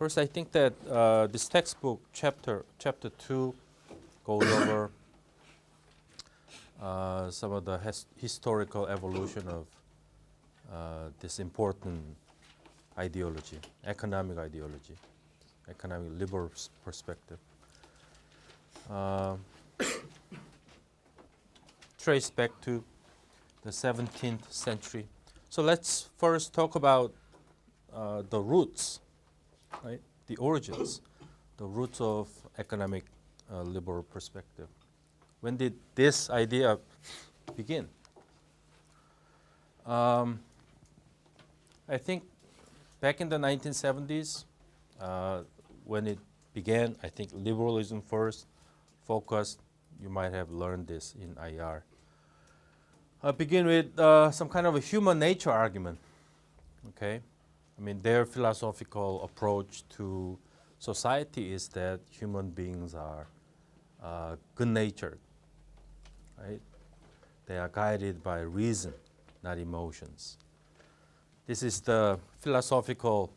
First, I think that this textbook, chapter 2, goes over some of the historical evolution of this important ideology, economic liberal perspective. Trace back to the 17th century. So let's first talk about the roots, right? The origins, the roots of economic liberal perspective. When did this idea begin? I think back in the 1970s, when it began, I think liberalism first focused. You might have learned this in IR. Begin with some kind of a human nature argument. Okay, I mean their philosophical approach to society is that human beings are good-natured, right? They are guided by reason, not emotions. This is the philosophical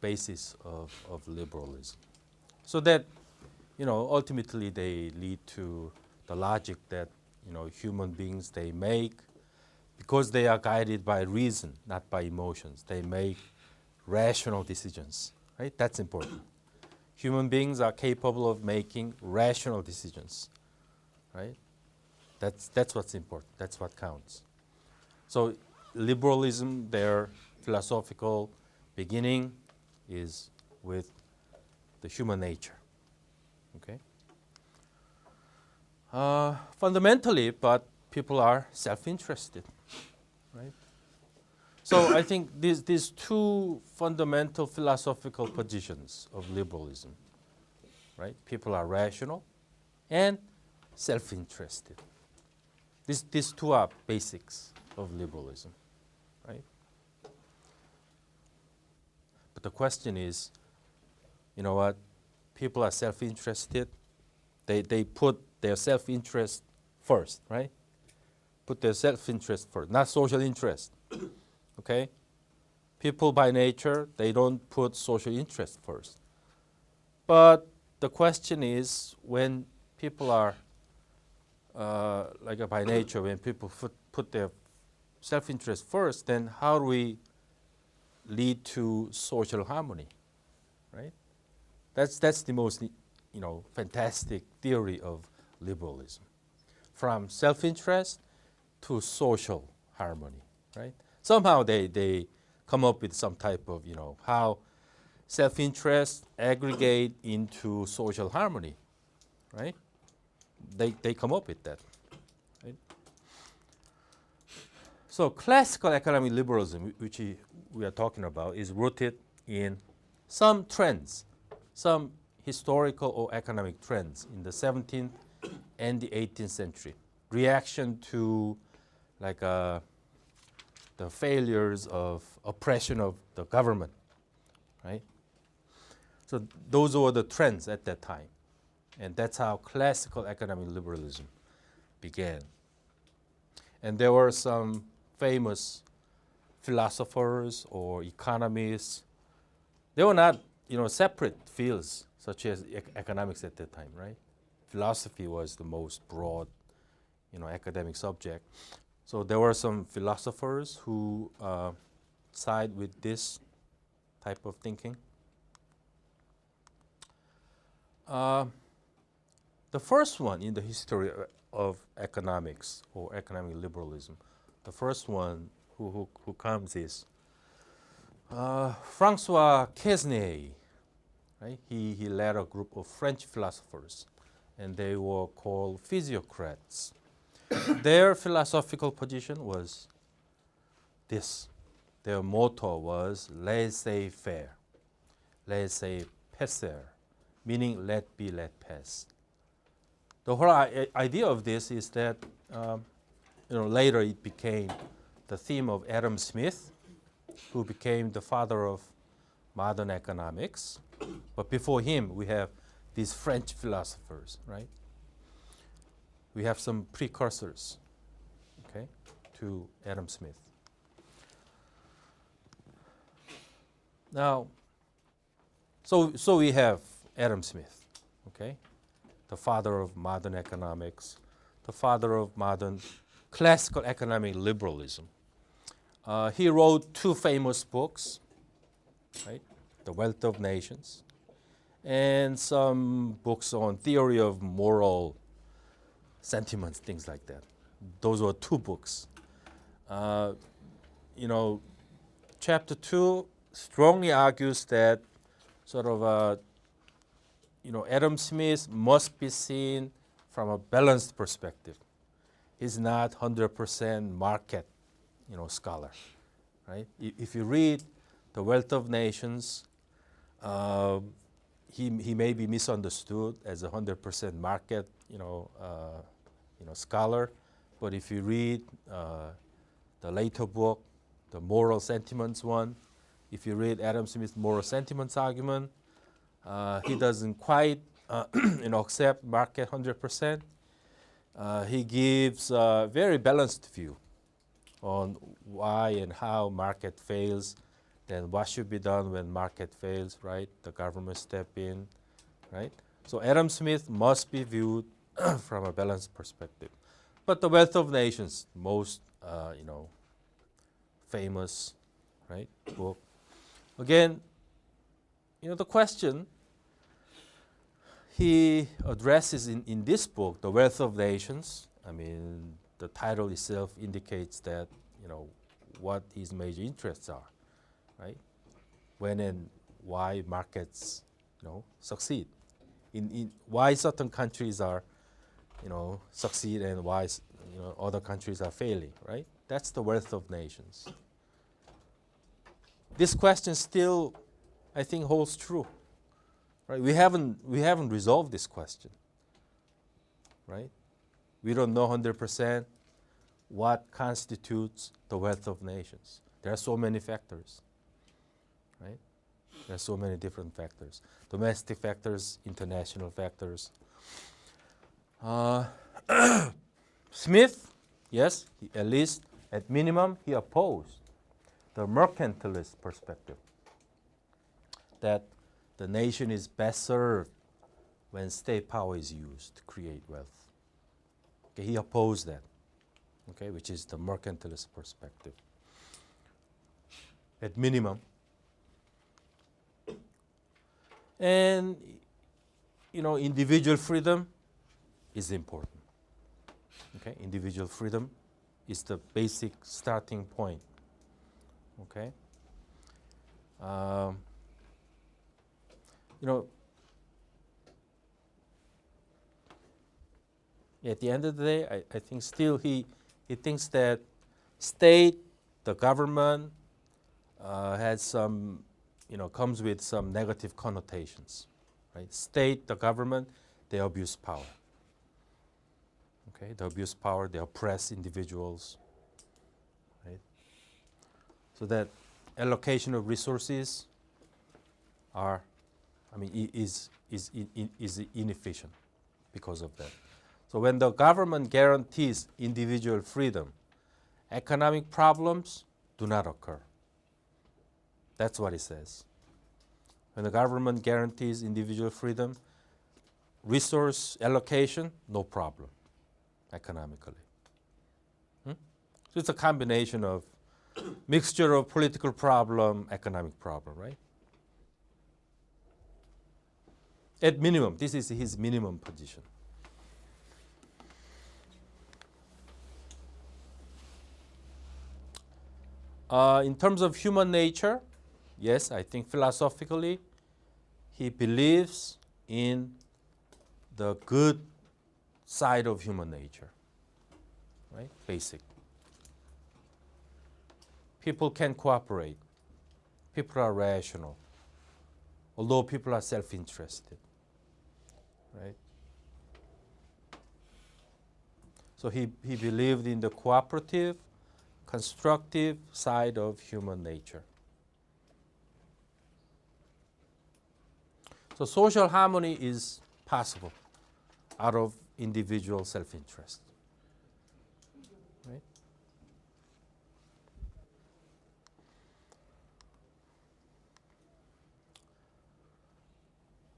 basis of liberalism. So that, ultimately they lead to the logic that, human beings, they make, because they are guided by reason, not by emotions, they make rational decisions, right? That's important. Human beings are capable of making rational decisions, right? That's what's important, that's what counts. So liberalism, their philosophical beginning is with the human nature, okay? Fundamentally, but people are self-interested, right? So I think these two fundamental philosophical positions of liberalism, right? People are rational and self-interested. These two are basics of liberalism, right? But the question is, you know what? People are self-interested. They put their self-interest first, right? Put their self-interest first, not social interest. Okay? People by nature, they don't put social interest first. But the question is, when people are by nature, when people put their self-interest first, then how do we lead to social harmony, right? That's the most fantastic theory of liberalism, from self-interest to social harmony, right? Somehow they come up with some type of how self-interest aggregate into social harmony, right? They come up with that, right? So classical economic liberalism, which we are talking about, is rooted in some trends, some historical or economic trends in the 17th and the 18th century. Reaction to the failures of oppression of the government, right? So those were the trends at that time. And that's how classical economic liberalism began. And there were some famous philosophers or economists. They were not, separate fields such as economics at that time, right? Philosophy was the most broad, academic subject. So there were some philosophers who side with this type of thinking. The first one in the history of economics or economic liberalism, the first one who comes is Francois Quesnay. Right? He led a group of French philosophers, and they were called physiocrats. Their philosophical position was this. Their motto was laissez-faire, laissez-passer, meaning let be, let pass. The whole idea of this is that later it became the theme of Adam Smith, who became the father of modern economics. But before him, we have these French philosophers, right? We have some precursors, okay, to Adam Smith. Now, So we have Adam Smith, okay, the father of modern economics, the father of modern classical economic liberalism. He wrote two famous books, right? The Wealth of Nations, and some books on theory of moral sentiments, things like that. Those were two books. You know, chapter 2 strongly argues that sort of, Adam Smith must be seen from a balanced perspective. He's not 100% market, scholar, right? If you read The Wealth of Nations, he may be misunderstood as a 100% market, scholar. But if you read the later book, the moral sentiments one, if you read Adam Smith's moral sentiments argument, he doesn't quite accept market 100%. He gives a very balanced view on why and how market fails, then what should be done when market fails, right? The government step in, right? So Adam Smith must be viewed from a balanced perspective. But The Wealth of Nations, most famous, right, book. Again, the question he addresses in this book, The Wealth of Nations. I mean, the title itself indicates that what his major interests are, right? When and why markets succeed, in why certain countries are succeed and why other countries are failing, right? That's The Wealth of Nations. This question still, I think, holds true, right? We haven't resolved this question, right? We don't know 100% what constitutes the wealth of nations. There are so many factors, right? There are so many different factors. Domestic factors, international factors. Smith, yes, at least at minimum, he opposed the mercantilist perspective that the nation is best served when state power is used to create wealth. Okay, he opposed that, okay, which is the mercantilist perspective. At minimum. And, individual freedom is important. Okay, individual freedom is the basic starting point. Okay. At the end of the day, I think still he thinks that state, the government, has some, comes with some negative connotations, right? State, the government, they abuse power. Okay, they abuse power, they oppress individuals, right? So that allocation of resources is inefficient because of that. So when the government guarantees individual freedom, economic problems do not occur. That's what it says. When the government guarantees individual freedom, resource allocation, no problem economically. So it's a combination of mixture of political problem, economic problem, right? At minimum, this is his minimum position. In terms of human nature, yes, I think philosophically, he believes in the good side of human nature, right? Basic. People can cooperate. People are rational, although people are self-interested, right? So he believed in the cooperative, constructive side of human nature. So social harmony is possible out of individual self-interest. Right?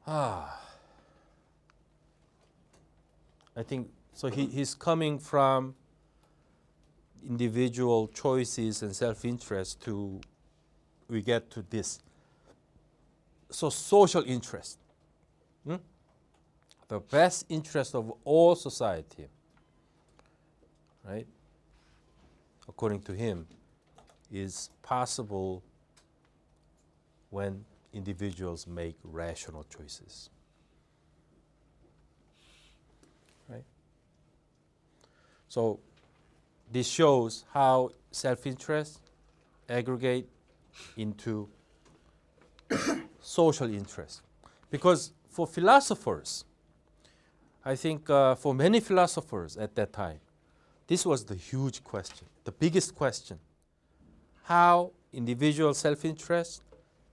I think so. He's coming from individual choices and self-interest to we get to this. So social interest, the best interest of all society, right? According to him, is possible when individuals make rational choices. Right? So this shows how self-interest aggregate into social interest. Because for philosophers, I think for many philosophers at that time, this was the huge question, the biggest question. How individual self-interest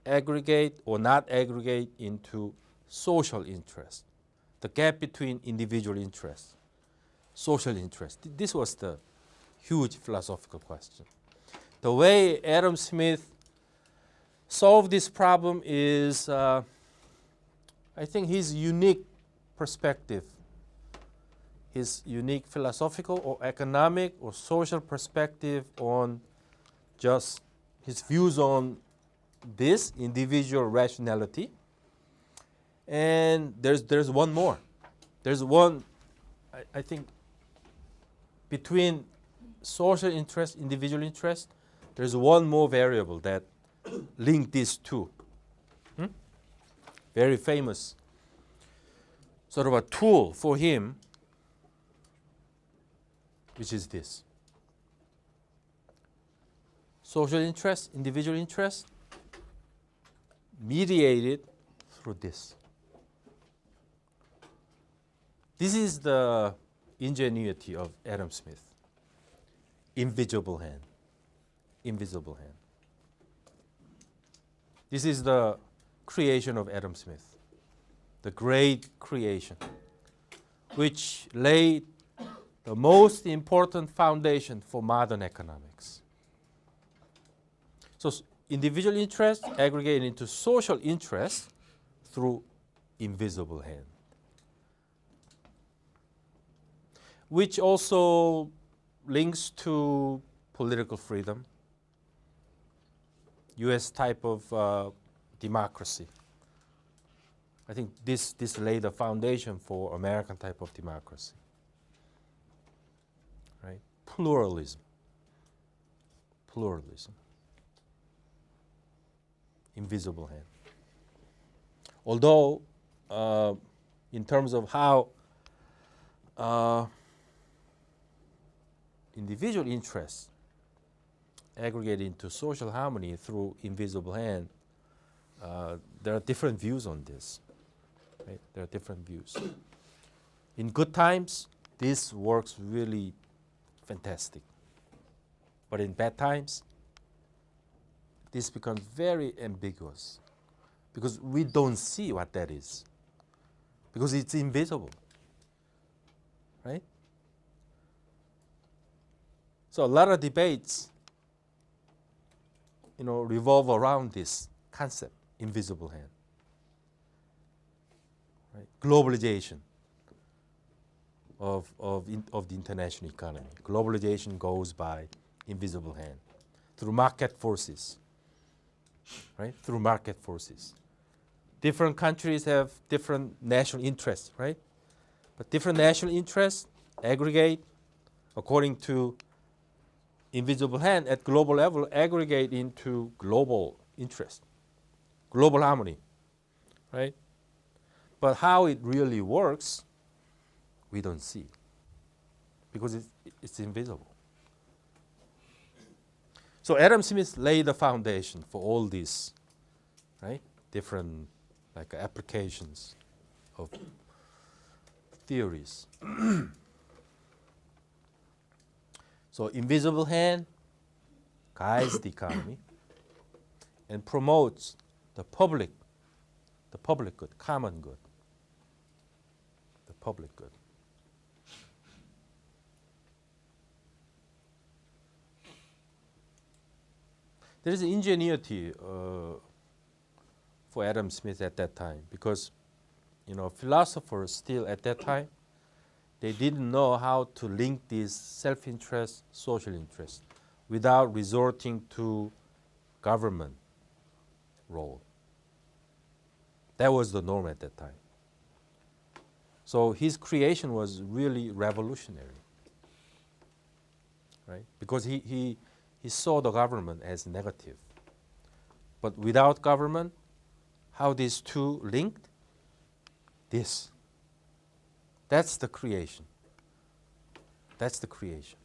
aggregate or not aggregate into social interest. The gap between individual interest, social interest. This was the huge philosophical question. The way Adam Smith solved this problem is, I think, his unique perspective, his unique philosophical or economic or social perspective on just his views on this individual rationality. And there's one more. There's one, I think, between social interest, individual interest, there's one more variable that link these two. Very famous sort of a tool for him, which is this. Social interest, individual interest, mediated through this. This is the ingenuity of Adam Smith. Invisible hand. Invisible hand. This is the creation of Adam Smith, the great creation, which laid the most important foundation for modern economics. So individual interest aggregated into social interest through invisible hand, which also links to political freedom, U.S. type of democracy. I think this laid the foundation for American type of democracy. Right? Pluralism. Pluralism. Invisible hand. Although, in terms of how individual interests aggregate into social harmony through invisible hand, there are different views on this. Right? There are different views. In good times, this works really fantastic. But in bad times, this becomes very ambiguous because we don't see what that is, because it's invisible. Right? So a lot of debates, revolve around this concept, invisible hand. Right? Globalization of the international economy. Globalization goes by invisible hand through market forces. Right? Through market forces. Different countries have different national interests, right? But different national interests aggregate according to invisible hand at global level, aggregate into global interest, global harmony, right? But how it really works, we don't see, because it's invisible. So Adam Smith laid the foundation for all these, right? Different applications of theories. So invisible hand guides the economy and promotes the public good, common good, the public good. There is ingenuity for Adam Smith at that time, because philosophers still at that time, they didn't know how to link these self-interest, social interest without resorting to government role. That was the norm at that time. So his creation was really revolutionary, right? Because he saw the government as negative. But without government, how these two linked? This. That's the creation. That's the creation.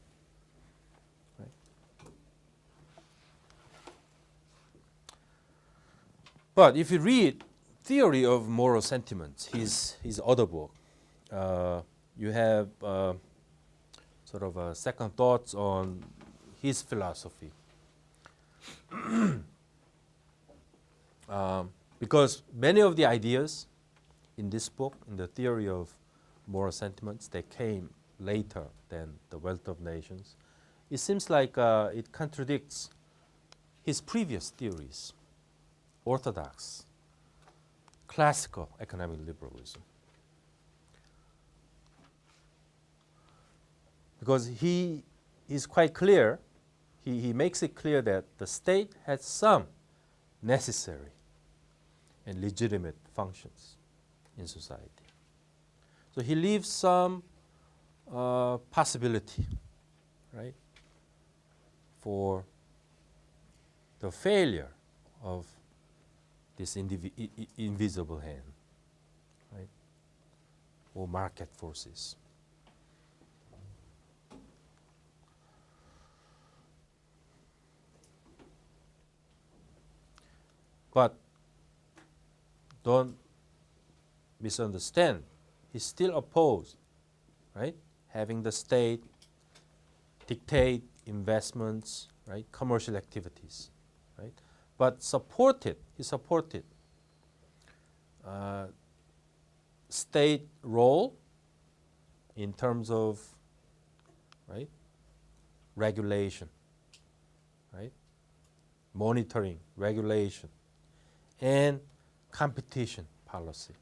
Right? But if you read Theory of Moral Sentiments, his other book, you have sort of second thoughts on his philosophy. Because many of the ideas in this book, in the Theory of Moral Sentiments, they came later than The Wealth of Nations. It seems like it contradicts his previous theories, orthodox, classical economic liberalism. Because he is quite clear, he makes it clear that the state has some necessary and legitimate functions in society. So he leaves some possibility, right, for the failure of this invisible hand, right, or market forces. But don't misunderstand. He's still opposed, right? Having the state dictate investments, right? Commercial activities, right? But he supported state role in terms of, right, regulation, right? Monitoring, regulation, and competition policy.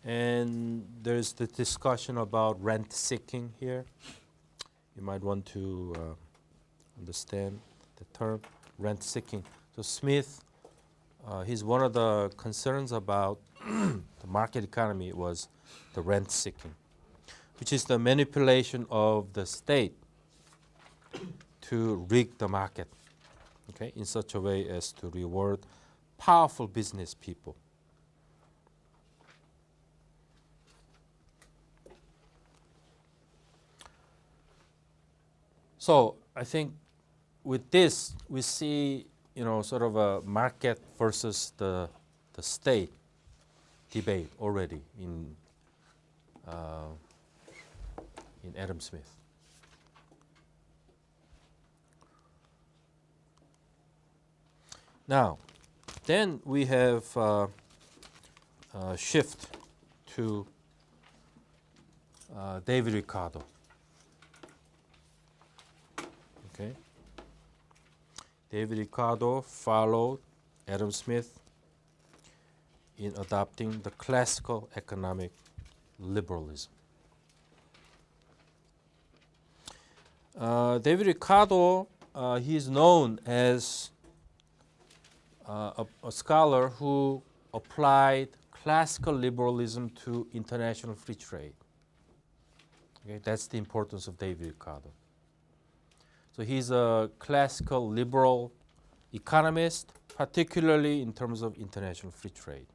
And there's the discussion about rent seeking here. You might want to understand the term rent seeking. So Smith, his one of the concerns about the market economy was the rent seeking, which is the manipulation of the state to rig the market, okay, in such a way as to reward powerful business people. So I think with this we see, sort of a market versus the state debate already in Adam Smith. Now, then we have shift to David Ricardo. Okay. David Ricardo followed Adam Smith in adopting the classical economic liberalism. David Ricardo, he is known as a scholar who applied classical liberalism to international free trade. Okay, that's the importance of David Ricardo. So he's a classical liberal economist, particularly in terms of international free trade.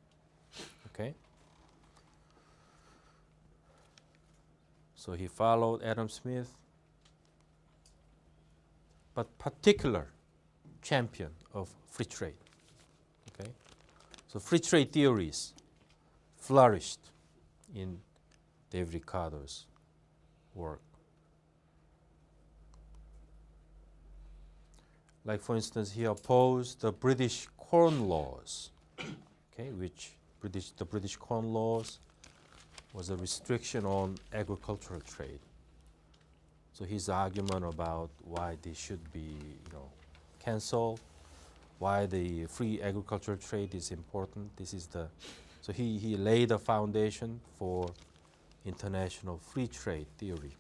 Okay. So he followed Adam Smith but particular champion of free trade. Okay, so free trade theories flourished in David Ricardo's work. Like, for instance, he opposed the British Corn Laws, okay, the British Corn Laws was a restriction on agricultural trade. So his argument about why they should be, cancelled, why the free agricultural trade is important. So he laid a foundation for international free trade theory.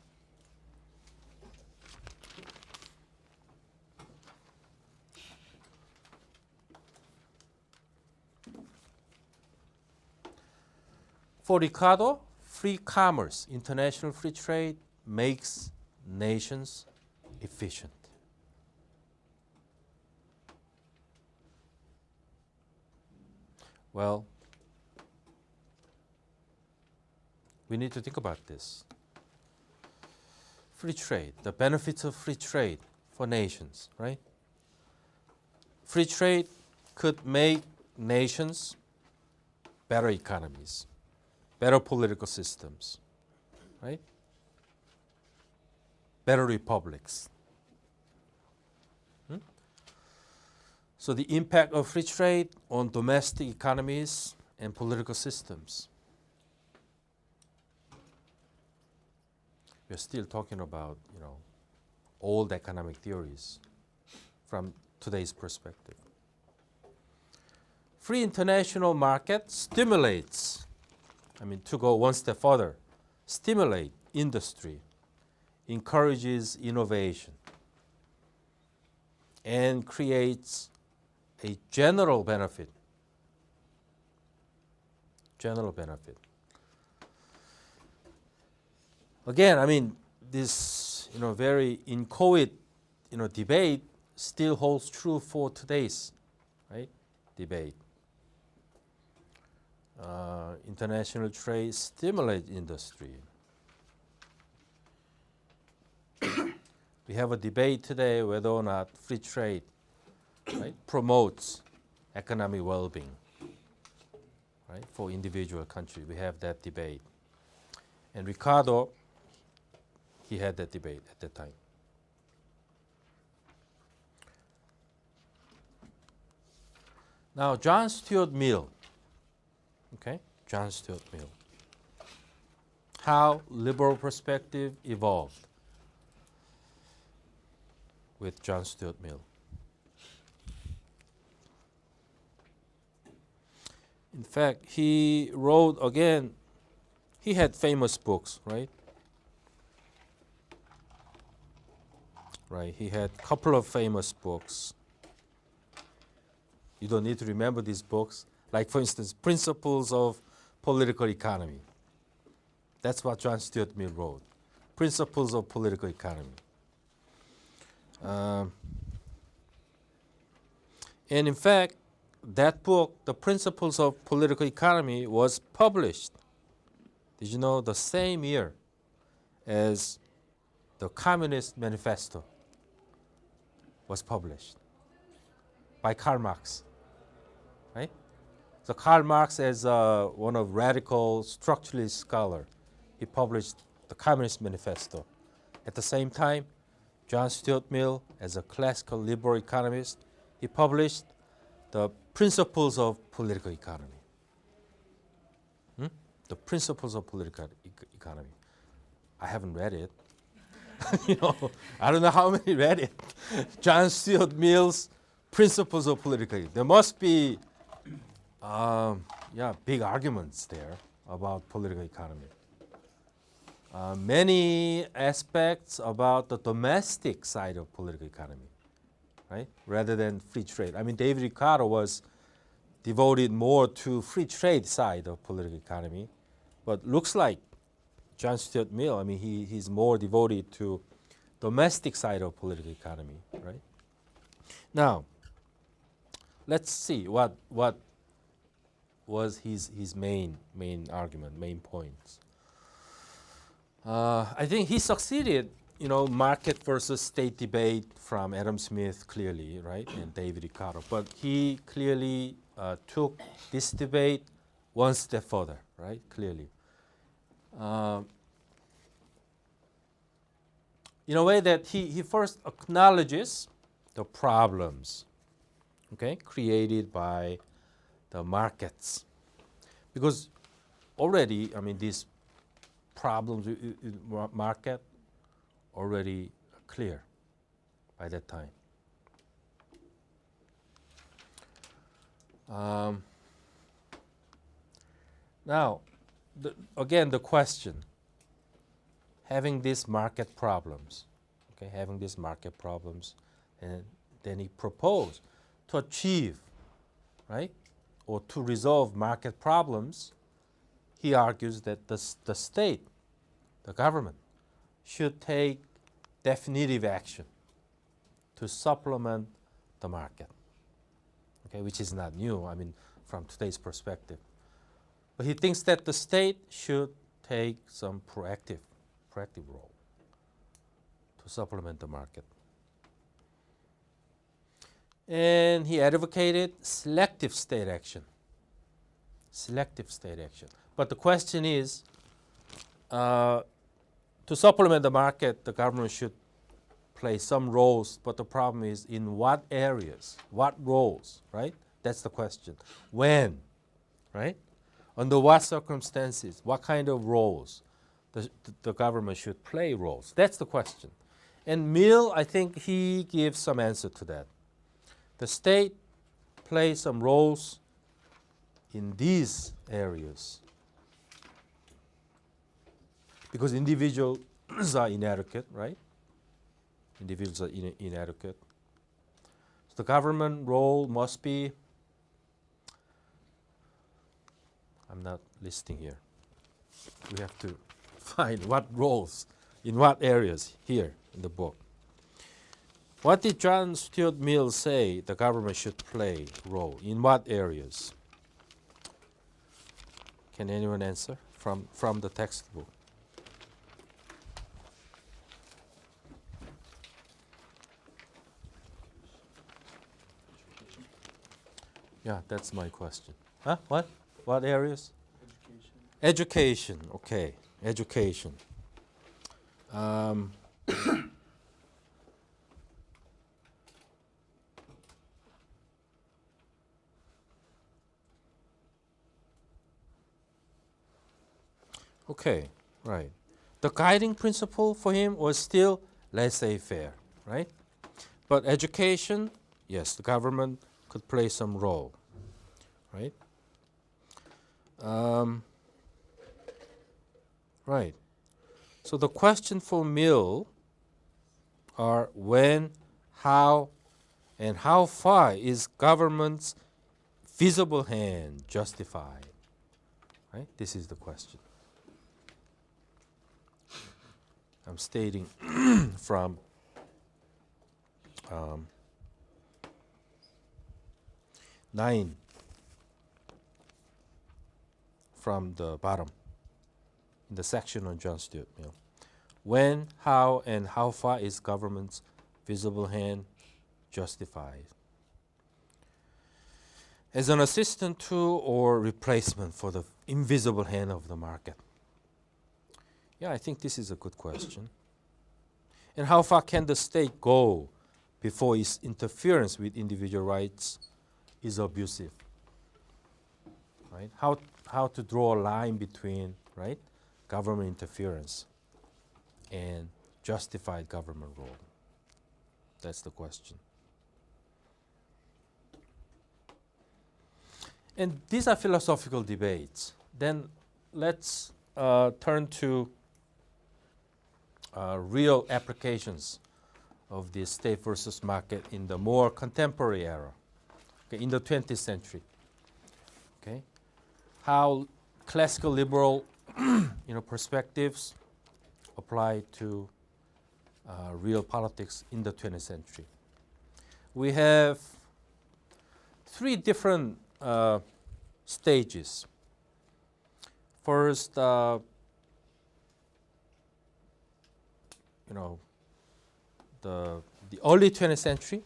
For Ricardo, free commerce, international free trade makes nations efficient. Well, we need to think about this. Free trade, the benefits of free trade for nations, right? Free trade could make nations better economies, better political systems, right? Better republics. So the impact of free trade on domestic economies and political systems. We're still talking about, old economic theories from today's perspective. Free international market stimulates, to go one step further, stimulate industry, encourages innovation, and creates a general benefit. General benefit. Again, this very inchoate debate still holds true for today's debate. International trade stimulates industry. We have a debate today whether or not free trade promotes economic well-being for individual countries. We have that debate. And Ricardo, he had that debate at that time. Now, John Stuart Mill, John Stuart Mill. How liberal perspective evolved with John Stuart Mill. In fact, he wrote again, he had famous books, right? He had a couple of famous books. You don't need to remember these books. Like, for instance, Principles of Political Economy. That's what John Stuart Mill wrote. Principles of Political Economy. And in fact, that book, The Principles of Political Economy, was published, did you know, the same year as the Communist Manifesto was published by Karl Marx, right? So Karl Marx, as one of radical structuralist scholar, he published the Communist Manifesto. At the same time, John Stuart Mill, as a classical liberal economist, he published the Principles of Political Economy. The Principles of Political Economy. I haven't read it. I don't know how many read it. John Stuart Mill's Principles of Political Economy. There must be, big arguments there about political economy. Many aspects about the domestic side of political economy, right? Rather than free trade. David Ricardo was devoted more to free trade side of political economy, but looks like John Stuart Mill, he's more devoted to domestic side of political economy, right? Now, let's see what was his main argument, main points. I think he succeeded market versus state debate from Adam Smith clearly, right, and David Ricardo. But he clearly took this debate one step further, right, clearly. In a way that he first acknowledges the problems, okay, created by the markets. Because already, these problems in market already clear by that time. Now, again, the question, having these market problems, and then he proposed to achieve, right, or to resolve market problems. He argues that the state, the government, should take definitive action to supplement the market, okay, which is not new, from today's perspective. But he thinks that the state should take some proactive role to supplement the market. And he advocated selective state action. But the question is, to supplement the market, the government should play some roles, but the problem is in what areas, what roles, right? That's the question. When, right? Under what circumstances, what kind of roles the government should play roles? That's the question. And Mill, I think he gives some answer to that. The state plays some roles in these areas because individuals are inadequate, right? Individuals are inadequate. So the government role must be, I'm not listing here. We have to find what roles, in what areas here in the book. What did John Stuart Mill say the government should play role? In what areas? Can anyone answer from the textbook? Yeah, that's my question. Huh? What? What areas? Education. Okay, education. Okay, right. The guiding principle for him was still laissez-faire, right? But education, yes, the government could play some role, right? Right. So the question for Mill are when, how, and how far is government's visible hand justified? Right? This is the question. I'm stating from nine from the bottom in the section on John Stuart Mill. When, how, and how far is government's visible hand justified? As an assistant to or replacement for the invisible hand of the market? Yeah, I think this is a good question. And how far can the state go before its interference with individual rights is abusive? Right? How to draw a line between, right, government interference and justified government role? That's the question. And these are philosophical debates. Then let's turn to real applications of the state versus market in the more contemporary era, okay, in the 20th century. Okay, how classical liberal perspectives apply to real politics in the 20th century. We have three different stages. First, the early 20th century,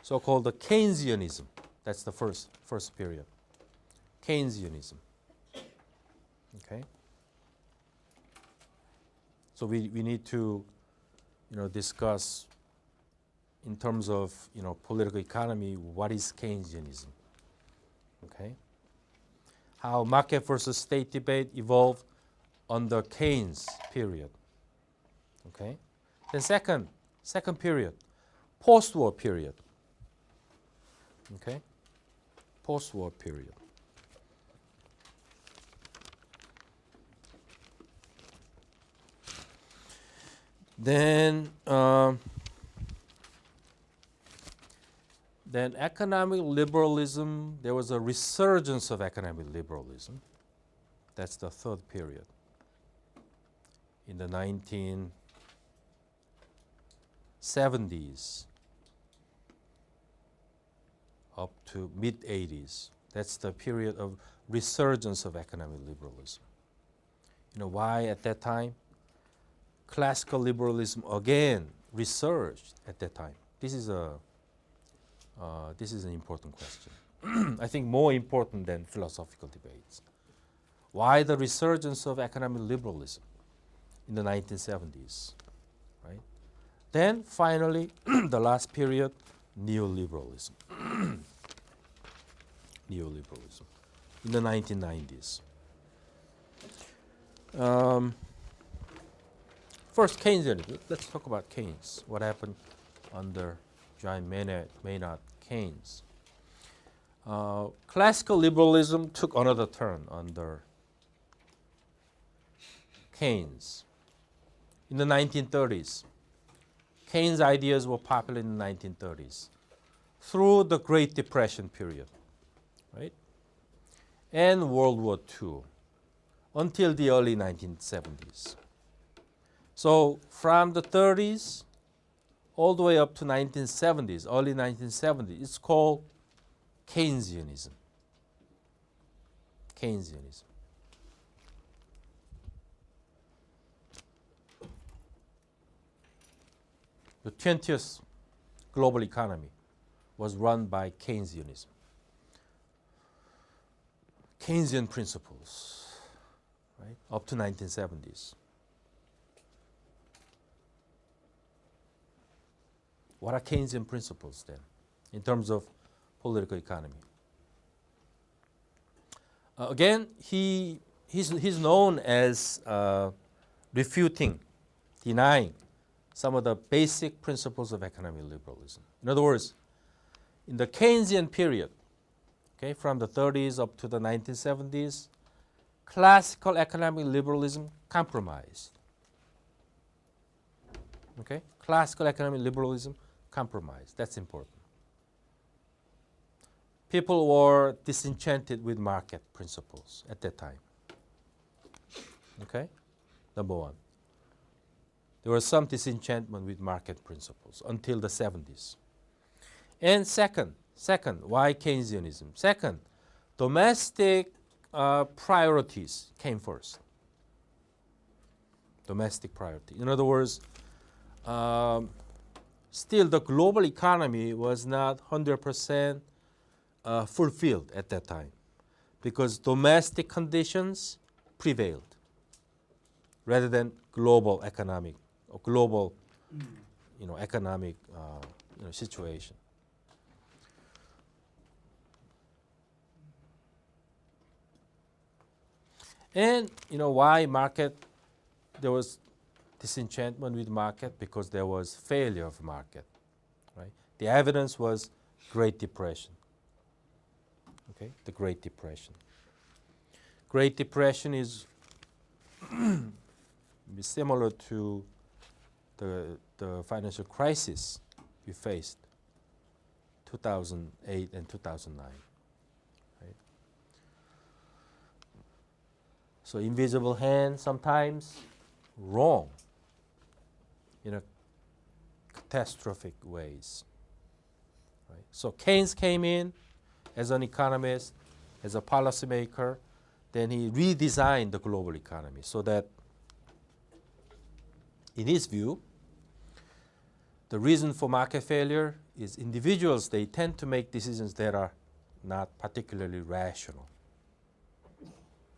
so-called the Keynesianism. That's the first period. Keynesianism. Okay. So we need to, discuss in terms of, political economy, what is Keynesianism? Okay. How market versus state debate evolved under Keynes period. Okay. Then second period, post-war period. Okay. Post-war period. Then economic liberalism, there was a resurgence of economic liberalism. That's the third period. In the 1970s up to mid-80s. That's the period of resurgence of economic liberalism. Why at that time? Classical liberalism again resurged at that time. This is an important question. I think more important than philosophical debates. Why the resurgence of economic liberalism in the 1970s, right? Then finally, the last period, neoliberalism. Neoliberalism in the 1990s. First, Keynesianism. Let's talk about Keynes. What happened under John Maynard Keynes? Classical liberalism took another turn under Keynes. In the 1930s, Keynes' ideas were popular in the 1930s through the Great Depression period, right? And World War II until the early 1970s. So from the 30s all the way up to 1970s, early 1970s, it's called Keynesianism. Keynesianism. The 20th global economy was run by Keynesianism. Keynesian principles, right, up to 1970s. What are Keynesian principles then, in terms of political economy? Again, he's known as refuting, denying some of the basic principles of economic liberalism. In other words, in the Keynesian period, okay, from the 30s up to the 1970s, classical economic liberalism compromised. Okay, classical economic liberalism compromised. That's important. People were disenchanted with market principles at that time. Okay, number one. There was some disenchantment with market principles until the 70s. And second, why Keynesianism? Second, domestic priorities came first. Domestic priority. In other words, still the global economy was not 100% fulfilled at that time because domestic conditions prevailed rather than global economic or global economic situation. And why market? There was disenchantment with market because there was failure of market, right? The evidence was Great Depression. Okay, the Great Depression. Great Depression is similar to the financial crisis we faced 2008 and 2009. Right? So invisible hand sometimes wrong in a catastrophic ways. Right? So Keynes came in as an economist, as a policymaker, then he redesigned the global economy so that, in his view, the reason for market failure is individuals, they tend to make decisions that are not particularly rational.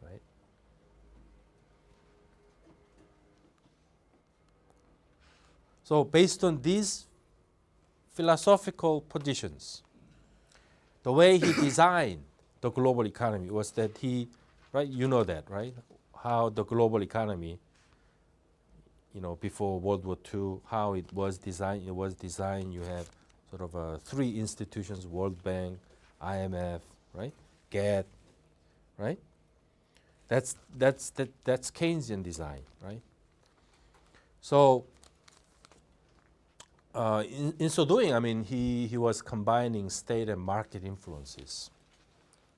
Right? So based on these philosophical positions, the way he designed the global economy was that he, right, you know that, right? How the global economy, you know, before World War II, how it was designed. It was designed, you have sort of three institutions, World Bank, IMF, right? GATT, right? That's Keynesian design, right? So in so doing, I mean, he was combining state and market influences,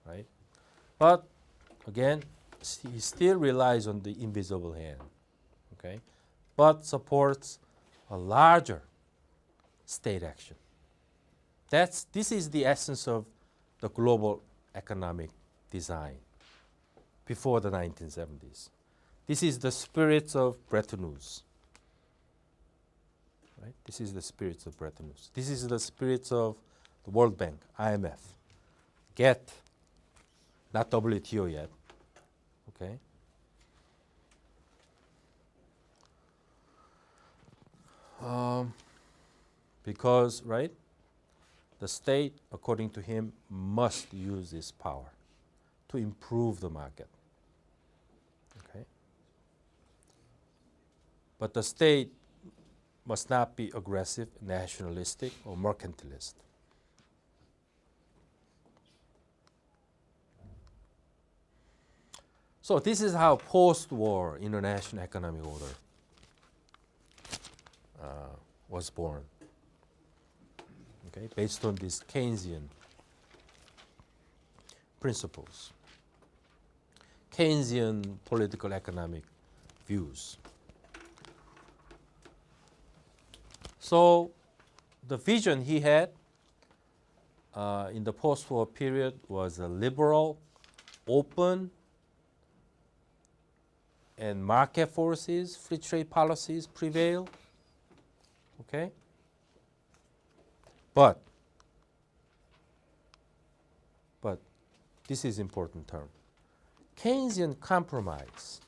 right? But again, he still relies on the invisible hand, okay? But supports a larger state action. This is the essence of the global economic design before the 1970s. This is the spirit of Bretton Woods. Right? This is the spirit of Bretton Woods. This is the spirit of the World Bank, IMF, GATT, not WTO yet. Okay. Because, right, the state, according to him, must use its power to improve the market. Okay. But the state must not be aggressive, nationalistic, or mercantilist. So this is how post-war international economic order was born. Okay, based on these Keynesian principles, Keynesian political economic views. So the vision he had in the post-war period was a liberal, open, and market forces, free trade policies prevail. Okay? But this is important term. Keynesian compromise.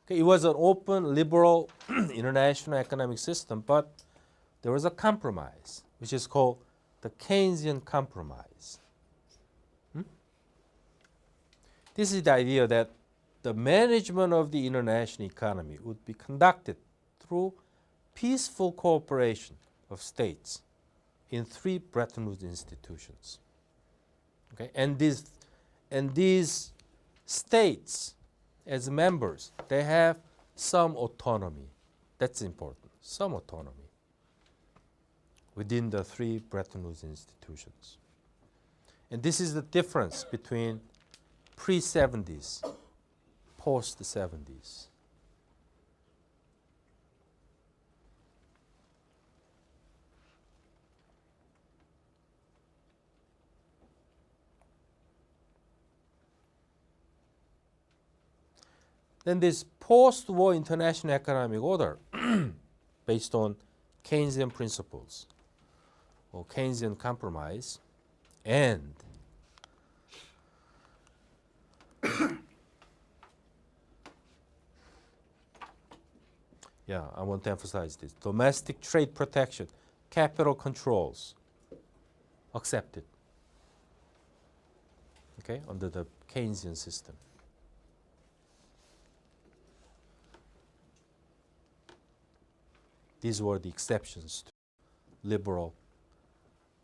Okay, it was an open, liberal, international economic system, but there was a compromise, which is called the Keynesian compromise. This is the idea that the management of the international economy would be conducted through peaceful cooperation of states in three Bretton Woods institutions. Okay, and these states, as members, they have some autonomy. That's important. Some autonomy within the three Bretton Woods institutions. And this is the difference between pre-70s, post-70s. Then this post-war international economic order based on Keynesian principles or Keynesian compromise and yeah, I want to emphasize this. Domestic trade protection, capital controls, accepted. Okay, under the Keynesian system. These were the exceptions to liberal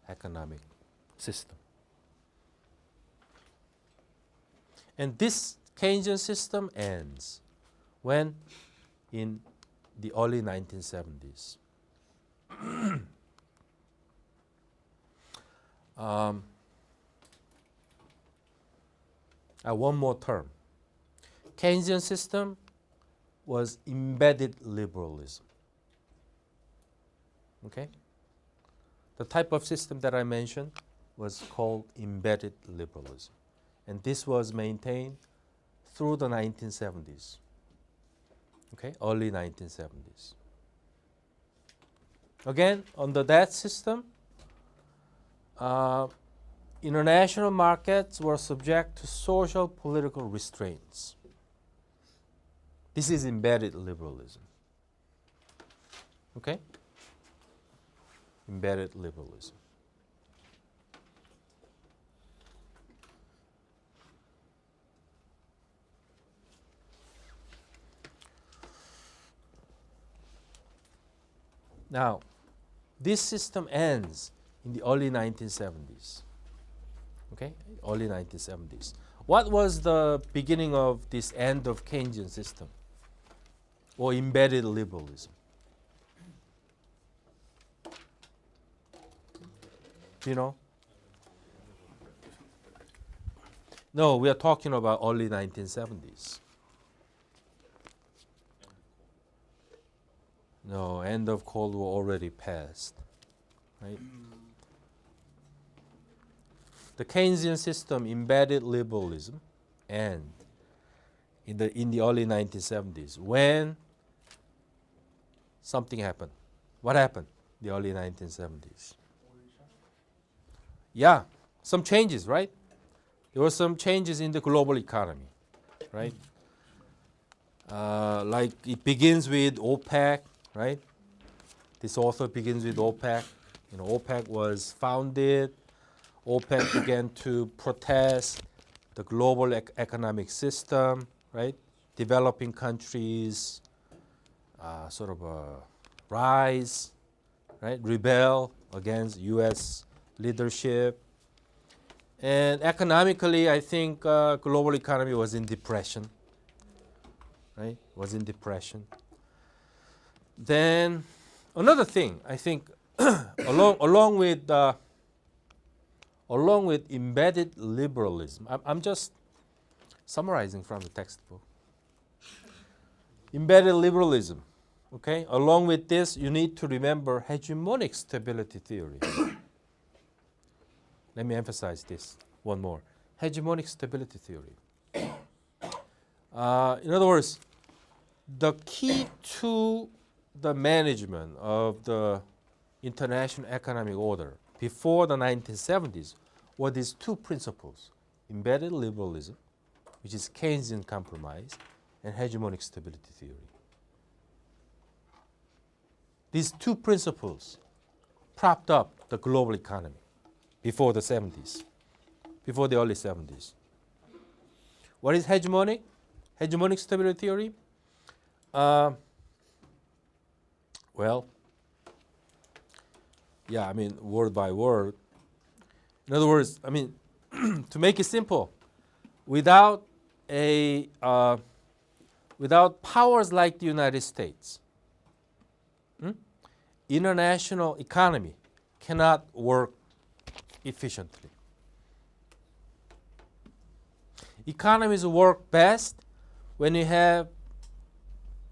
economic system. And this Keynesian system ends when in the early 1970s. One more term. Keynesian system was embedded liberalism. Okay? The type of system that I mentioned was called embedded liberalism. And this was maintained through the 1970s. Okay? Early 1970s. Again, under that system, international markets were subject to social political restraints. This is embedded liberalism. Okay? Embedded liberalism. Now, this system ends in the early 1970s. Okay? Early 1970s. What was the beginning of this end of Keynesian system or embedded liberalism? Do you know? No, we are talking about early 1970s. No, end of Cold War already passed, right? The Keynesian system, embedded liberalism, and in the early 1970s, when something happened. What happened in the early 1970s? Yeah, some changes, right? There were some changes in the global economy, right? Like it begins with OPEC, right? This author begins with OPEC. You know, OPEC was founded. OPEC began to protest the global economic system, right? Developing countries sort of rise, right? Rebel against U.S. leadership. And economically, I think global economy was in depression, right? Was in depression. Then another thing, I think, along with embedded liberalism, I'm just summarizing from the textbook. Embedded liberalism, okay? Along with this, you need to remember hegemonic stability theory. Let me emphasize this one more. Hegemonic stability theory. In other words, the key to the management of the international economic order before the 1970s were these two principles: embedded liberalism, which is Keynesian compromise, and hegemonic stability theory. These two principles propped up the global economy before the 70s, before the early 70s. What is hegemonic? Hegemonic stability theory? Well, yeah, I mean, word by word. In other words, I mean, to make it simple, without powers like the United States, international economy cannot work efficiently. Economies work best when you have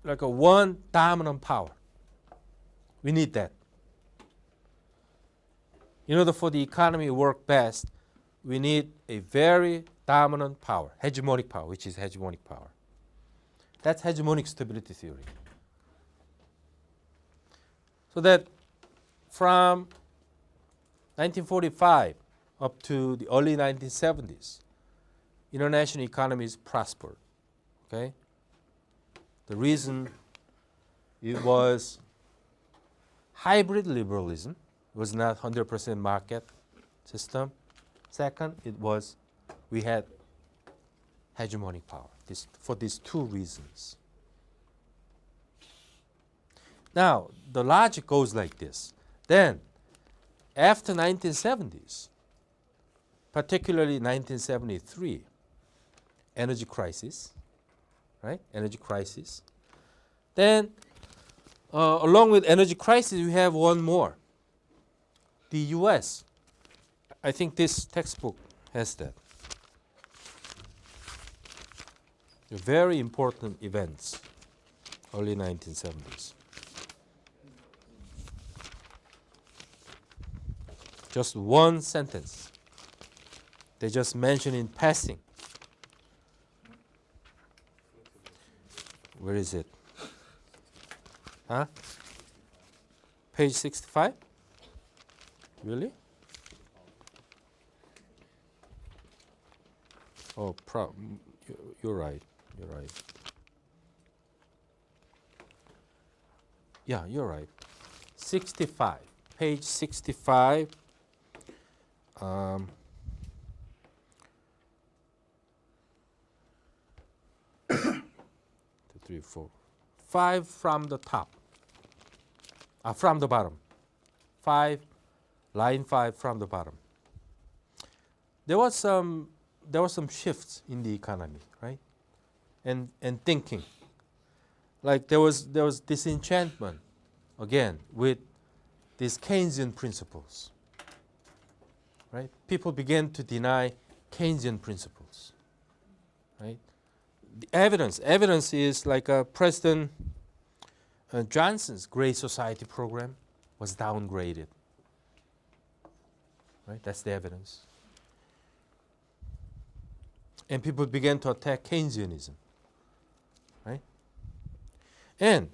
like a one dominant power. We need that. In order for the economy to work best, we need a very dominant power, hegemonic power, which is hegemonic power. That's hegemonic stability theory. So that from 1945 up to the early 1970s, international economies prospered. Okay? The reason it was hybrid liberalism. It was not 100% market system. Second, we had hegemonic power for these two reasons. Now, the logic goes like this. Then, after 1970s, particularly 1973, energy crisis, right? Energy crisis. Then, along with energy crisis, we have one more. The U.S. I think this textbook has that. The very important events, early 1970s. Just one sentence. They just mention in passing. Where is it? Huh? Page 65? Really? Oh, you're right. You're right. Yeah, you're right. 65. Page 65. 2, 3, 4. 5 from the top. From the bottom. 5, line 5 from the bottom. There was some shifts in the economy, right? And thinking. Like there was disenchantment again with these Keynesian principles. Right? People began to deny Keynesian principles. Right? The evidence is like President Johnson's Great Society program was downgraded. Right? That's the evidence. And people began to attack Keynesianism. Right? And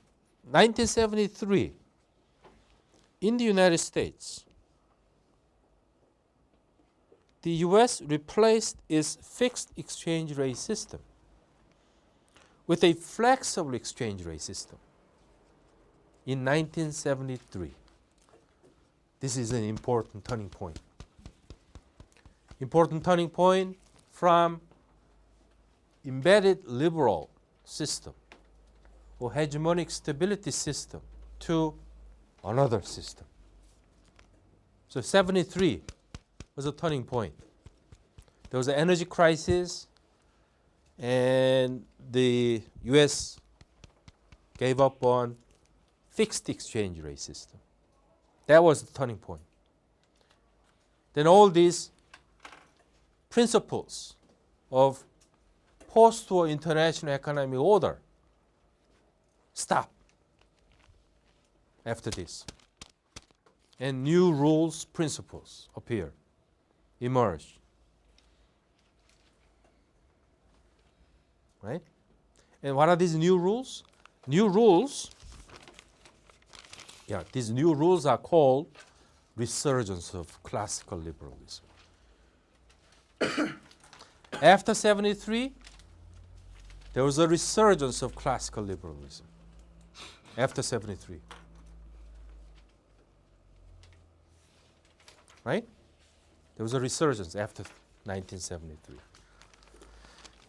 1973, in the United States, the U.S. replaced its fixed exchange rate system with a flexible exchange rate system in 1973. This is an important turning point. Important turning point from embedded liberal system or hegemonic stability system to another system. So 73 was a turning point. There was an energy crisis, and the U.S. gave up on fixed exchange rate system. That was the turning point. Then all these principles of post-war international economic order stopped after this. And new rules, principles appeared, emerged. Right? And what are these new rules? New rules, these new rules are called resurgence of classical liberalism. After 73, there was a resurgence of classical liberalism. After 73. Right? There was a resurgence after 1973.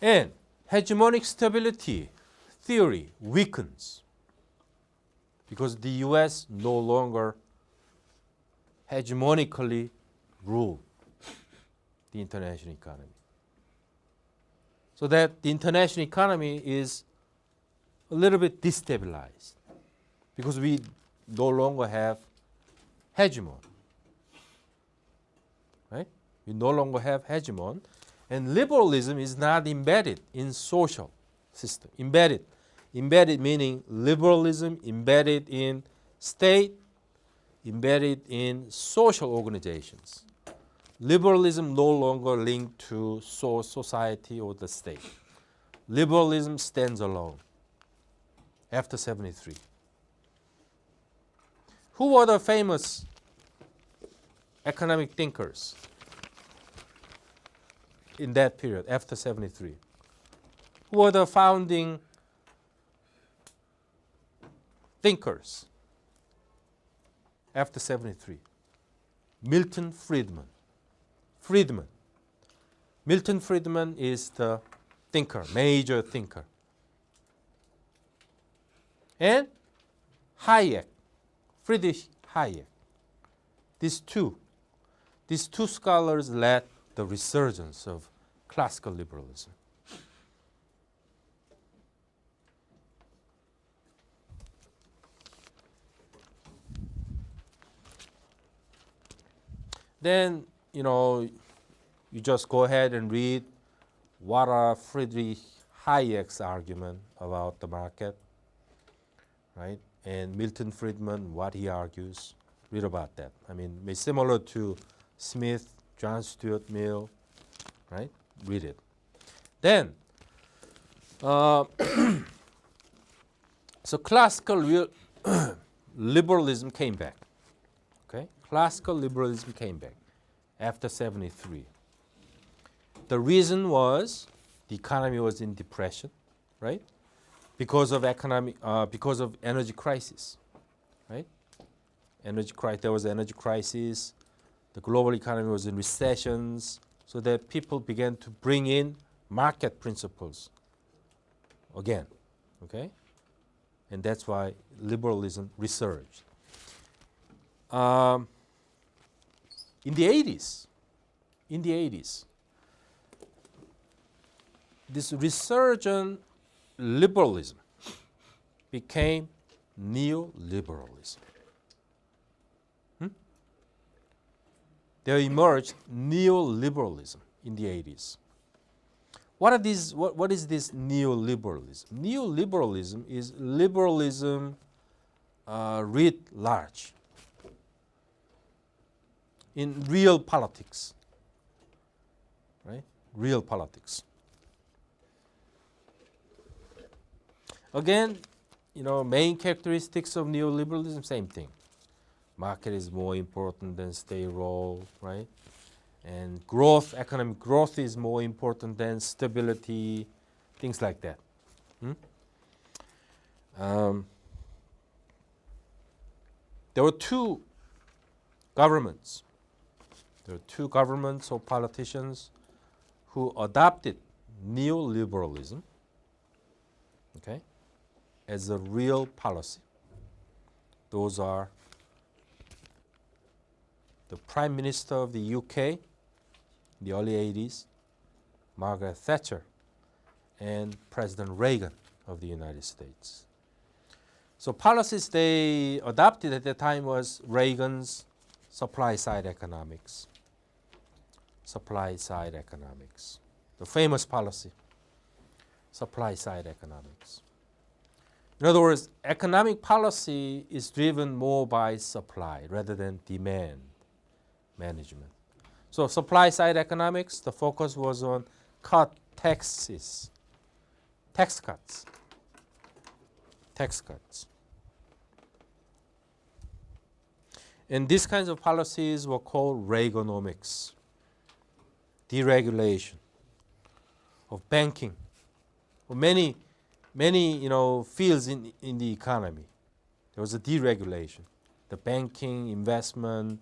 And hegemonic stability theory weakens because the U.S. no longer hegemonically ruled the international economy. So that the international economy is a little bit destabilized because we no longer have hegemon. Right? We no longer have hegemon. And liberalism is not embedded in social system. Embedded meaning liberalism embedded in state, embedded in social organizations. Liberalism no longer linked to society or the state. Liberalism stands alone after 73. Who were the famous economic thinkers in that period after 73? Who were the founding thinkers after 73? Milton Friedman. Milton Friedman is the thinker, major thinker. And Hayek, Friedrich Hayek. These two scholars led the resurgence of classical liberalism. Then, you just go ahead and read what are Friedrich Hayek's argument about the market, right? And Milton Friedman, what he argues, read about that. I mean, it's similar to Smith, John Stuart Mill, right? Read it. Then, so classical liberalism came back. Okay, classical liberalism came back after 73. The reason was the economy was in depression, right? Because of energy crisis, right? There was energy crisis. The global economy was in recessions, so that people began to bring in market principles again, okay? And that's why liberalism resurged. In the 80s, this resurgent liberalism became neoliberalism. There emerged neoliberalism in the 80s. What is this neoliberalism? Neoliberalism is liberalism writ large in real politics, right? Real politics. Again, main characteristics of neoliberalism, same thing. Market is more important than state role, right? And economic growth is more important than stability, things like that. There were two governments or politicians who adopted neoliberalism, okay, as a real policy. Those are the Prime Minister of the UK in the early 80s, Margaret Thatcher, and President Reagan of the United States. So policies they adopted at the time was Reagan's supply-side economics. Supply-side economics, the famous policy, supply-side economics. In other words, economic policy is driven more by supply rather than demand management. So supply-side economics, the focus was on tax cuts. And these kinds of policies were called Reaganomics, deregulation of banking, or many fields in the economy. There was a deregulation, the banking, investment,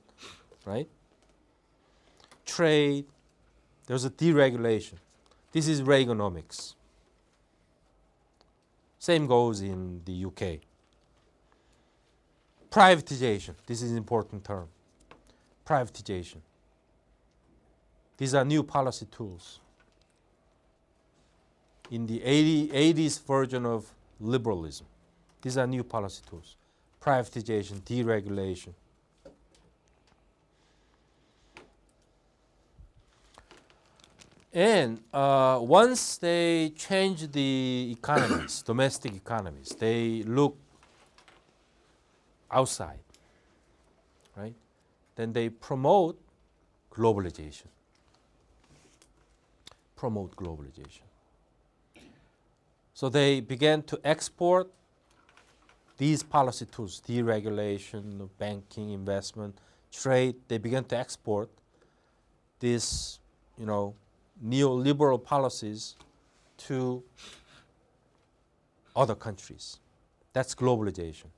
right? Trade, there was a deregulation. This is Reaganomics. Same goes in the UK. Privatization, this is an important term. Privatization. These are new policy tools. In the 80s version of liberalism, these are new policy tools. Privatization, deregulation. And once they change the economies, domestic economies, they look outside, right? Then they promote globalization. So they began to export these policy tools, deregulation, banking, investment, trade. They began to export these, neoliberal policies to other countries. That's globalization.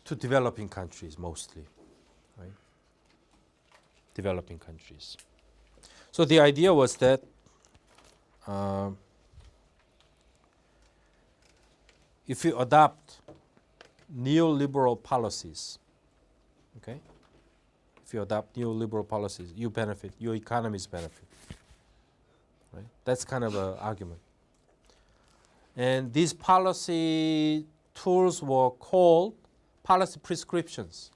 To developing countries mostly, right? Developing countries. So the idea was that if you adopt neoliberal policies, okay? If you adopt neoliberal policies, you benefit, your economies benefit, right? That's kind of an argument. And these policy tools were called policy prescriptions,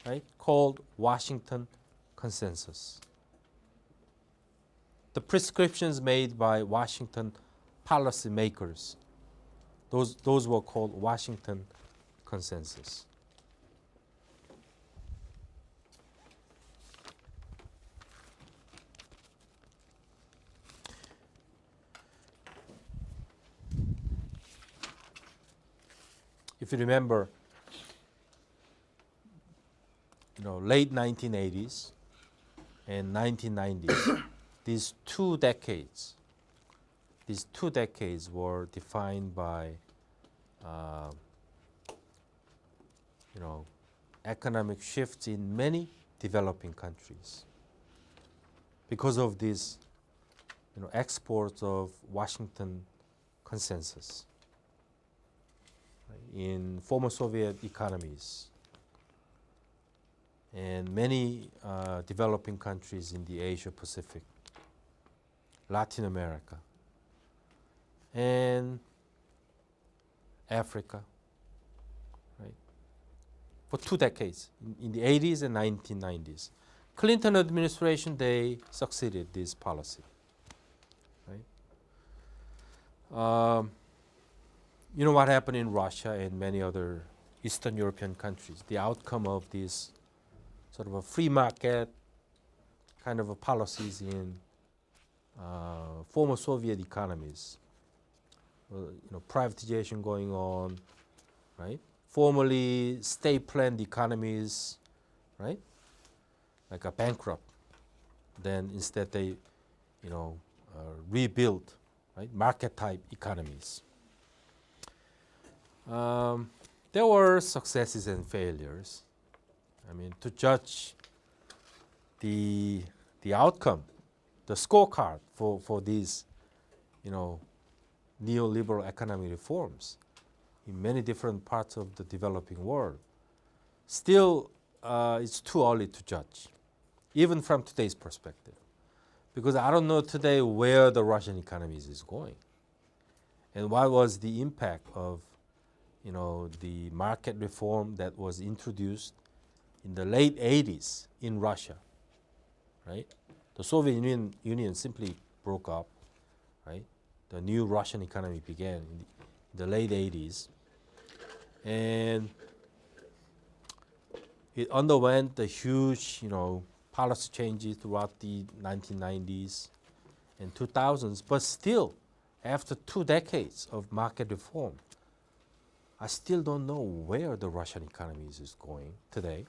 right? Called Washington Consensus. The prescriptions made by Washington policy makers, those were called Washington Consensus. if you remember, late 1980s and 1990s, these 2 decades were defined by economic shifts in many developing countries because of these exports of Washington consensus in former Soviet economies and many developing countries in the Asia Pacific, Latin America, and Africa, right? For 2 decades, in the 80s and 1990s. Clinton administration, they succeeded this policy, right? You know what happened in Russia and many other Eastern European countries, the outcome of this sort of a free market kind of a policies in former Soviet economies. Privatization going on, right? Formerly state-planned economies, right? Like a bankrupt. Then instead they, rebuilt, right? Market-type economies. There were successes and failures. I mean, to judge the outcome, the scorecard for these, neoliberal economic reforms in many different parts of the developing world, still it's too early to judge, even from today's perspective, because I don't know today where the Russian economy is going, and what was the impact of, the market reform that was introduced in the late 80s in Russia, right? The Soviet Union simply broke up, right? The new Russian economy began in the late 80s, and it underwent the huge, policy changes throughout the 1990s and 2000s. But still, after 2 decades of market reform, I still don't know where the Russian economy is going today.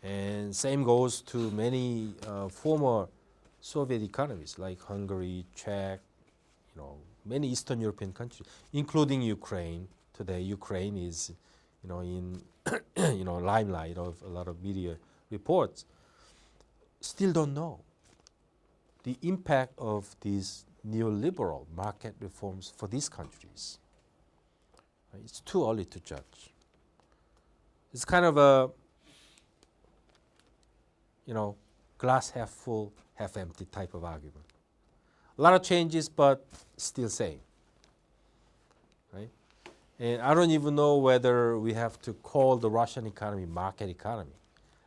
And same goes to many former Soviet economies like Hungary, Czech, many Eastern European countries, including Ukraine. Today, Ukraine is, in limelight of a lot of media reports. Still don't know the impact of these neoliberal market reforms for these countries. Right? It's too early to judge. It's kind of a, glass half full, half empty type of argument. A lot of changes, but still same, right? And I don't even know whether we have to call the Russian economy market economy.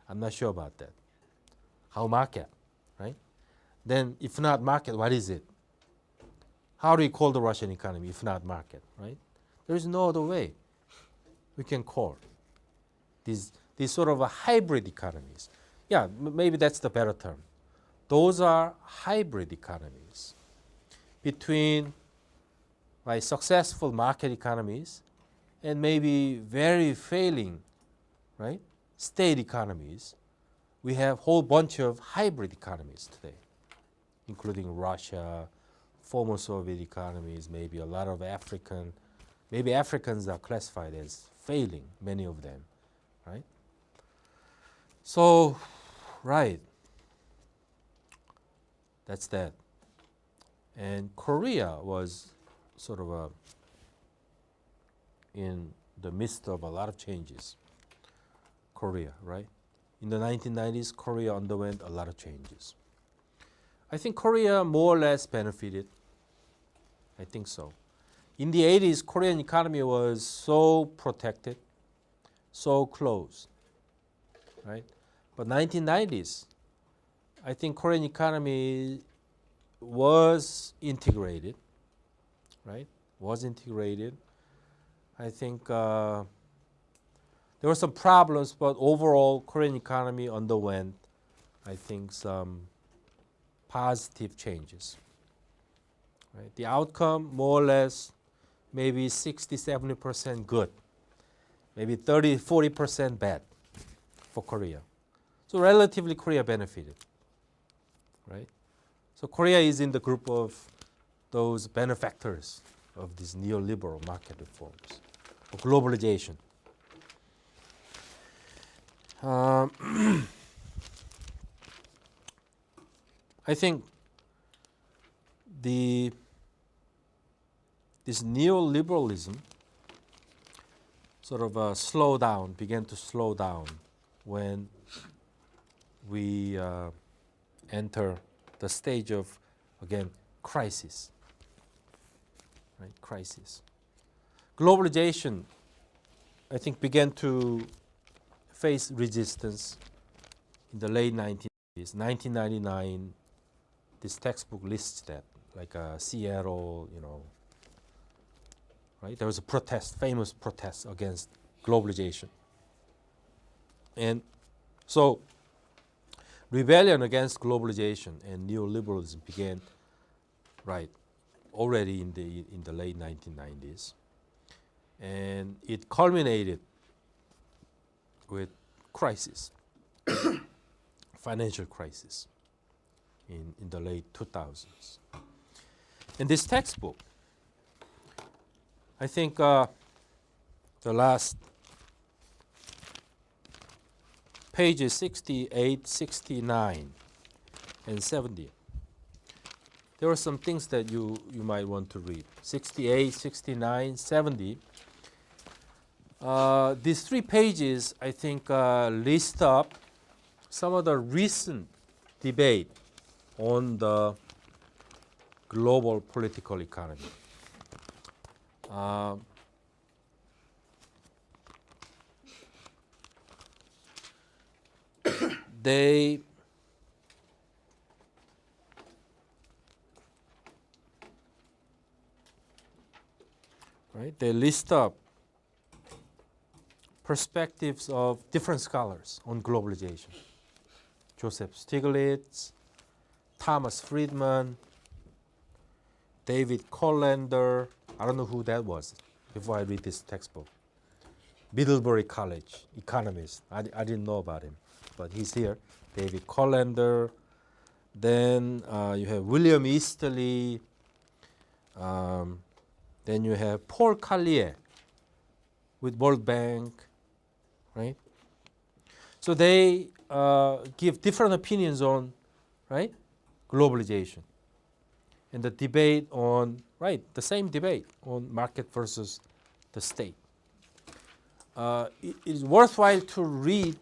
I'm not sure about that. How market, right? Then if not market, what is it? How do you call the Russian economy if not market, right? There is no other way we can call these sort of a hybrid economies. Yeah, maybe that's the better term. Those are hybrid economies between successful market economies and maybe very failing, right, state economies. We have a whole bunch of hybrid economies today, including Russia, former Soviet economies, maybe a lot of maybe Africans are classified as failing, many of them, right? So, right, that's that. And Korea was sort of in the midst of a lot of changes. Korea, right? In the 1990s, Korea underwent a lot of changes. I think Korea more or less benefited. I think so. In the 80s, Korean economy was so protected, so closed, right? But 1990s, I think Korean economy was integrated, right? Was integrated. I think there were some problems, but overall, Korean economy underwent, I think, some positive changes. Right? The outcome, more or less, maybe 60-70% good, maybe 30-40% bad for Korea. So relatively Korea benefited, right? So Korea is in the group of those benefactors of these neoliberal market reforms, of globalization. I think this neoliberalism sort of began to slow down when we enter the stage of, again, crisis. Right? Crisis. Globalization, I think, began to face resistance in the late 1990s. 1999, this textbook lists that, like Seattle, right? There was a protest, famous protest against globalization. And so rebellion against globalization and neoliberalism began, right, already in the late 1990s. And it culminated with crisis, financial crisis in the late 2000s. And this textbook, I think the last pages 68, 69, and 70. There are some things that you might want to read. 68, 69, 70. These 3 pages, I think, list up some of the recent debate on the global political economy. They list up perspectives of different scholars on globalization. Joseph Stiglitz, Thomas Friedman, David Colander. I don't know who that was before I read this textbook. Middlebury College economist. I didn't know about him, but he's here. David Colander. Then you have William Easterly. Then you have Paul Collier with World Bank, right? So they give different opinions on, right, globalization, and the debate on, the same debate on market versus the state. It is worthwhile to read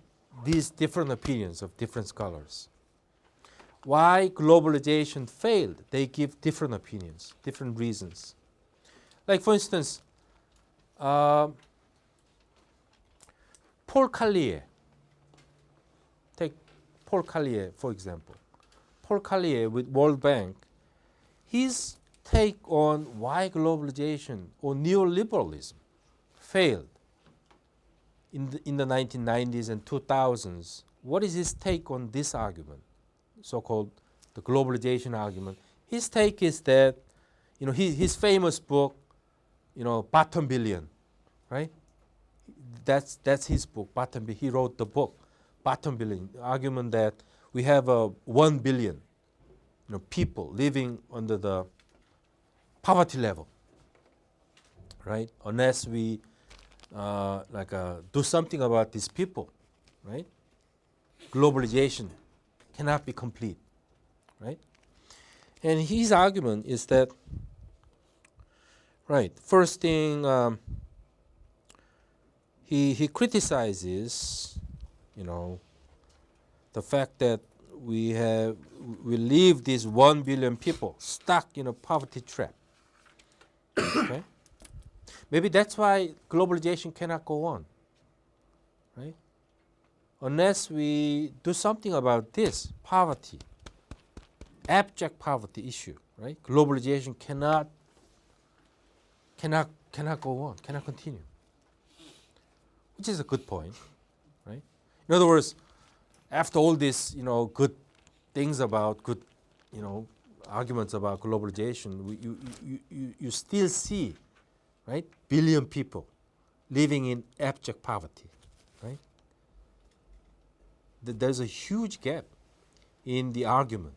these different opinions of different scholars. Why globalization failed? They give different opinions, different reasons. Like, for instance, Paul Collier. Take Paul Collier, for example. Paul Collier with World Bank, his take on why globalization or neoliberalism failed in the 1990s and 2000s. What is his take on this argument, so-called the globalization argument? His take is that, his famous book, Bottom Billion, right? That's his book, Bottom Billion. He wrote the book, Bottom Billion, the argument that we have 1 billion people living under the poverty level, right? Unless we do something about these people, right? Globalization cannot be complete, right? And his argument is that, first thing, he criticizes, the fact that we leave these 1 billion people stuck in a poverty trap. Okay? Maybe that's why globalization cannot go on, right? Unless we do something about this poverty, abject poverty issue, right? Globalization cannot go on, cannot continue. Which is a good point, right? In other words, after all this, good things about arguments about globalization, you still see right? Billion people living in abject poverty, right? There's a huge gap in the argument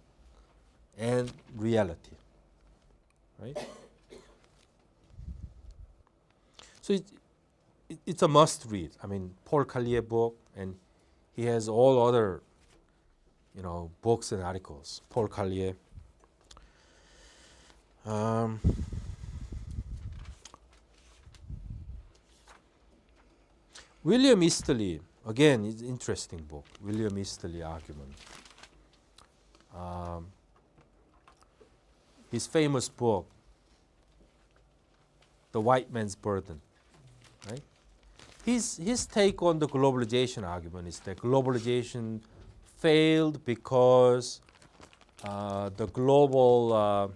and reality, right? So it's a must read. I mean, Paul Collier book, and he has all other, books and articles. Paul Collier. William Easterly, again, it's an interesting book. William Easterly argument. His famous book, The White Man's Burden, right? His take on the globalization argument is that globalization failed because the global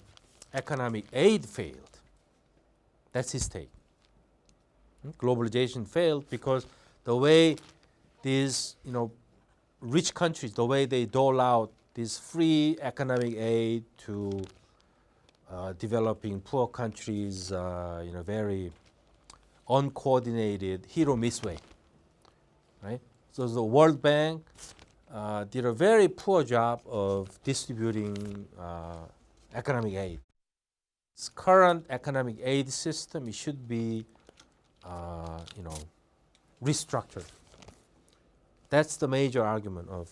economic aid failed. That's his take. Globalization failed because the way these, rich countries, the way they dole out this free economic aid to developing poor countries in a very uncoordinated, hit-or-miss way, right? So the World Bank did a very poor job of distributing economic aid. Its current economic aid system, it should be, restructured. That's the major argument of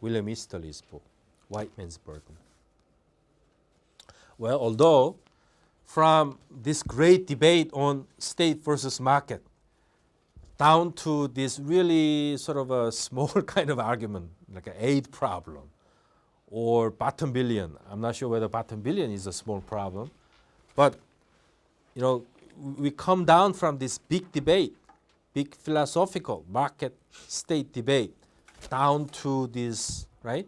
William Easterly's book, White Man's Burden. Well, although from this great debate on state versus market down to this really sort of a small kind of argument, like an aid problem or bottom billion. I'm not sure whether bottom billion is a small problem, but we come down from this big debate, big philosophical market state debate, down to this, right,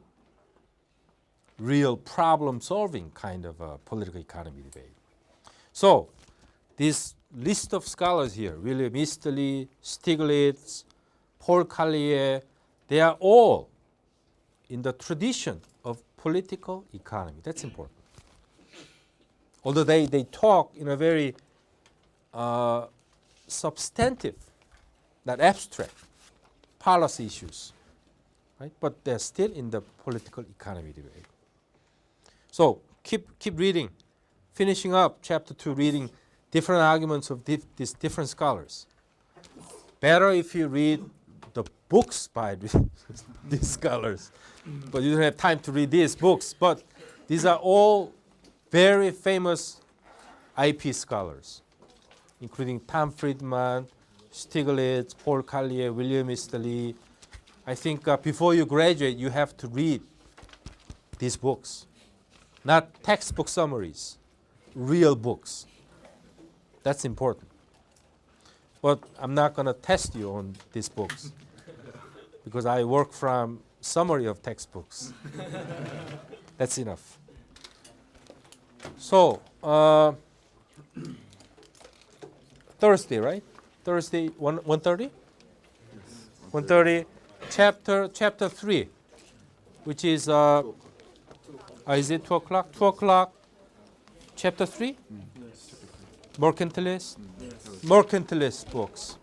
real problem solving kind of a political economy debate. So this list of scholars here, William Easterly, Stiglitz, Paul Collier, they are all in the tradition of political economy. That's important. Although they talk in a very substantive, not abstract, policy issues, right? But they're still in the political economy debate. So keep reading, finishing up chapter 2, reading different arguments of these different scholars. Better if you read the books by these scholars, but you don't have time to read these books. But these are all very famous IP scholars, including Tom Friedman, Stiglitz, Paul Collier, William Easterly. I think before you graduate, you have to read these books, not textbook summaries, real books. That's important. But I'm not going to test you on these books because I work from summary of textbooks. That's enough. So Thursday, right? Thursday, 1:30? 1:30, chapter 3, which is, is it 2 o'clock? 2 o'clock, chapter 3? Mercantilist? Mercantilist books.